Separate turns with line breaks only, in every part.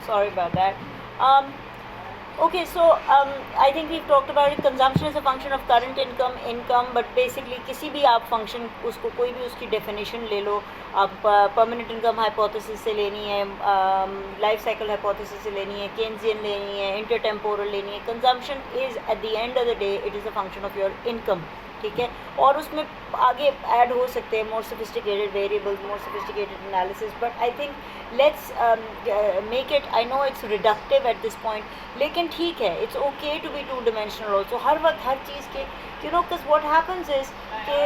Sorry about that. Um, okay, so I think we've talked about it. Consumption is a function of current income, but basically किसी भी आप function उसको कोई भी उसकी definition ले लो, आप permanent income hypothesis से लेनी है, life cycle hypothesis से लेनी है, Keynesian लेनी है, intertemporal लेनी है. Consumption is at the end of the day it is a function of your income. ठीक है, और उसमें आगे ऐड हो सकते हैं more sophisticated variables, more sophisticated analysis, but I think let's make it, I know it's reductive at this point, लेकिन ठीक है, it's okay to be two dimensional also. हर वक्त हर चीज़ के you know because what happens is कि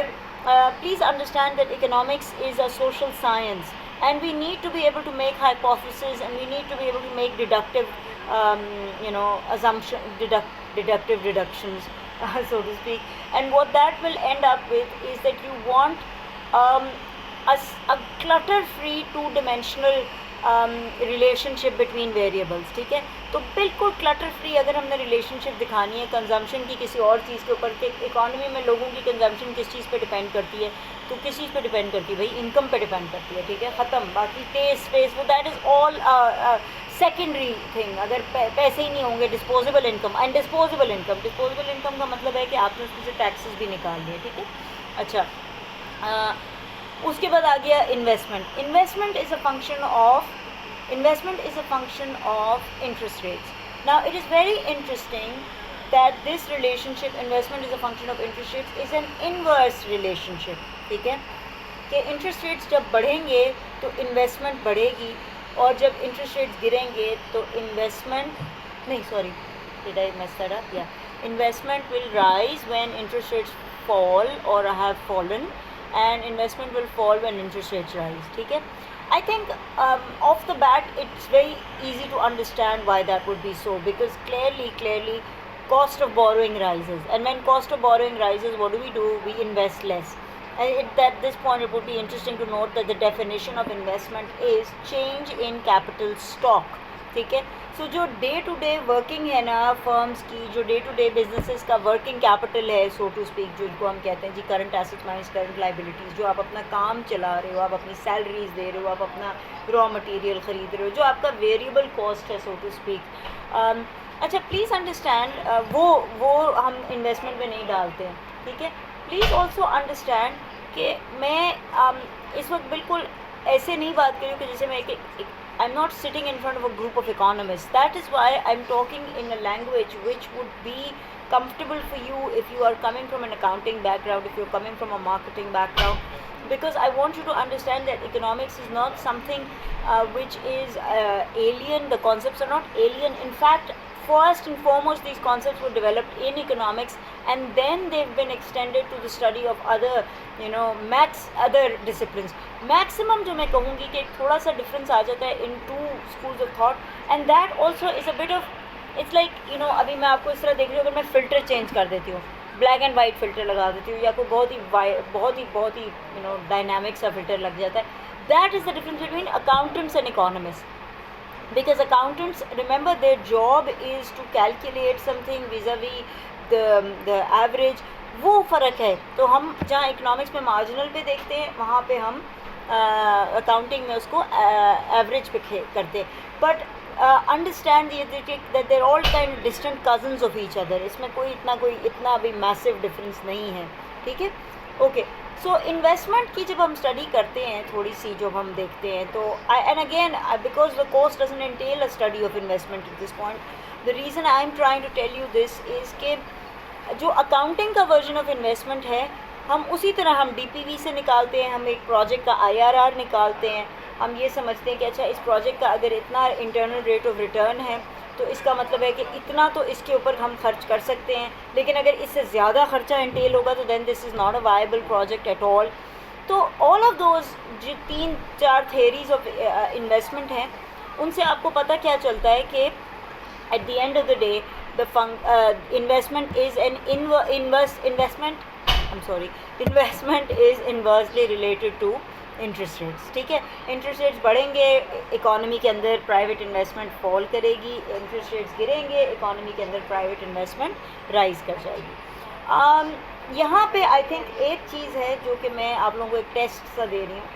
please understand that economics is a social science and we need to be able to make hypotheses and we need to be able to make deductive deductive deductions, so to speak. And what that will end up with is that you want um, a clutter-free two-dimensional relationship between variables. ठीक है, तो बिल्कुल clutter free अगर हमने relationship दिखानी है consumption की किसी और चीज़ के ऊपर, कि इकॉनमी में लोगों की कंजम्पशन किस चीज़ पे डिपेंड करती है, तो किस चीज़ पे डिपेंड करती है भाई, इनकम पे डिपेंड करती है. ठीक है, ख़त्म. बाकी टेस्ट स्पेस वो that is all secondary thing. अगर पैसे ही नहीं होंगे, disposable income. And disposable income का मतलब है कि आपने उसमें से टैक्सेस भी निकाल लिए. ठीक है, अच्छा. उसके बाद आ गया investment. Investment is a function of interest rates. Now it is very interesting that this relationship, investment is a function of interest rates, is an inverse relationship. ठीक है, कि इंटरेस्ट रेट्स जब बढ़ेंगे तो इन्वेस्टमेंट बढ़ेगी, और जब इंटरेस्ट रेट्स गिरेंगे तो इन्वेस्टमेंट नहीं, sorry, did I mess that up? या, investment will rise when interest rates fall or have fallen, and investment will fall when interest rates rise. ठीक है, I think off the bat it's very easy to understand why that would be so, because clearly cost of borrowing rises, and when cost of borrowing rises, what do? We invest less. And at this point it would be interesting to note that the definition of investment is change in capital stock. ठीक है, सो जो day to day working है ना firms की, जो day to day businesses का working capital है, so to speak, जो इनको हम कहते हैं जी current assets minus current liabilities, जो आप अपना काम चला रहे हो, आप अपनी सैलरीज दे रहे हो, आप अपना रॉ मटेरियल ख़रीद रहे हो, जो आपका वेरिएबल कॉस्ट है, सो टू स्पीक. अच्छा, प्लीज़ अंडरस्टैंड वो हम इन्वेस्टमेंट में नहीं डालते हैं. ठीक है, प्लीज़ ऑल्सो अंडरस्टैंड कि मैं इस वक्त बिल्कुल ऐसे नहीं बात कर रही हूँ कि जैसे मैं I'm not sitting in front of a group of economists. That is why I'm talking in a language which would be comfortable for you if you are coming from an accounting background, if you're coming from a marketing background, because I want you to understand that economics is not something which is alien. The concepts are not alien. In fact, first and foremost, these concepts were developed in economics, and then they've been extended to the study of other, maths, other disciplines. Maximum जो मैं कहूँगी कि थोड़ा सा difference आ जाता है in two schools of thought, and that also is a bit of, it's like, अभी मैं आपको इस तरह देख रही हूँ, अगर मैं filter change कर देती हूँ, ब्लैक एंड वाइट फिल्टर लगा देती हूँ, या कोई बहुत ही डायनामिक सा फिल्टर लग जाता है. That is the difference between accountants and economist. Because accountants, remember, their job is to calculate something vis-a-vis the average. वो फ़र्क है. तो हम जहाँ इकोनॉमिक्स में मार्जिनल पे देखते हैं, वहाँ पे हम अकाउंटिंग में उसको एवरेज पे करते हैं. But understand that there all kind distant cousins of each other. इसमें इतना भी मैसिव डिफरेंस नहीं है. ठीक है, ओके. सो इन्वेस्टमेंट की जब हम स्टडी करते हैं, थोड़ी सी जब हम देखते हैं, तो and again because the course doesn't entail a study of investment at this point, the reason I am trying to tell you this is के जो अकाउंटिंग का वर्जन ऑफ इन्वेस्टमेंट है, हम उसी तरह हम डीपीवी से निकालते हैं, हम एक प्रोजेक्ट का आईआरआर निकालते हैं. हम ये समझते हैं कि अच्छा, इस प्रोजेक्ट का अगर इतना इंटरनल रेट ऑफ रिटर्न है, तो इसका मतलब है कि इतना तो इसके ऊपर हम खर्च कर सकते हैं, लेकिन अगर इससे ज़्यादा खर्चा इंटेल होगा तो then this is not a viable project at all. तो ऑल ऑफ दोज जो 3-4 थेरीज ऑफ इन्वेस्टमेंट हैं, उनसे आपको पता क्या चलता है कि at the end of the day investment is inversely related to interest rates. ठीक है, इंटरेस्ट रेट्स बढ़ेंगे, इकॉनमी के अंदर प्राइवेट इन्वेस्टमेंट फॉल करेगी, इंटरेस्ट रेट्स गिरेंगे, इकॉनमी के अंदर प्राइवेट इन्वेस्टमेंट राइज कर जाएगी. यहाँ पे आई थिंक एक चीज़ है जो कि मैं आप लोगों को एक टेस्ट सा दे रही हूँ.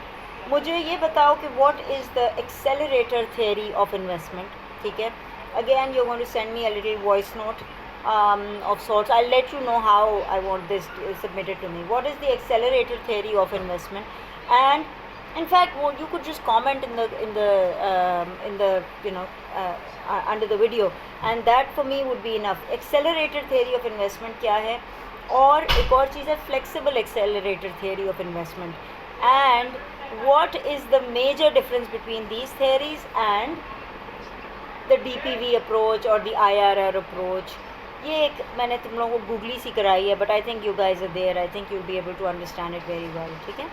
मुझे ये बताओ कि what is the accelerator theory of investment. ठीक है. Again, you're going to send me a little voice note of sorts. I'll let you know how I want this submitted to me. What is the accelerator theory of investment? And in fact, well, you could just comment in the under the video, and that for me would be enough. Accelerator theory of investment क्या है, और एक और चीज़ है flexible accelerator theory of investment, and what is the major difference between these theories and the DPV approach or the IRR approach. ये एक मैंने तुम लोगों को गूगली सी कराई है, but I think you guys are there. I think you'll be able to understand it very well. ठीक है.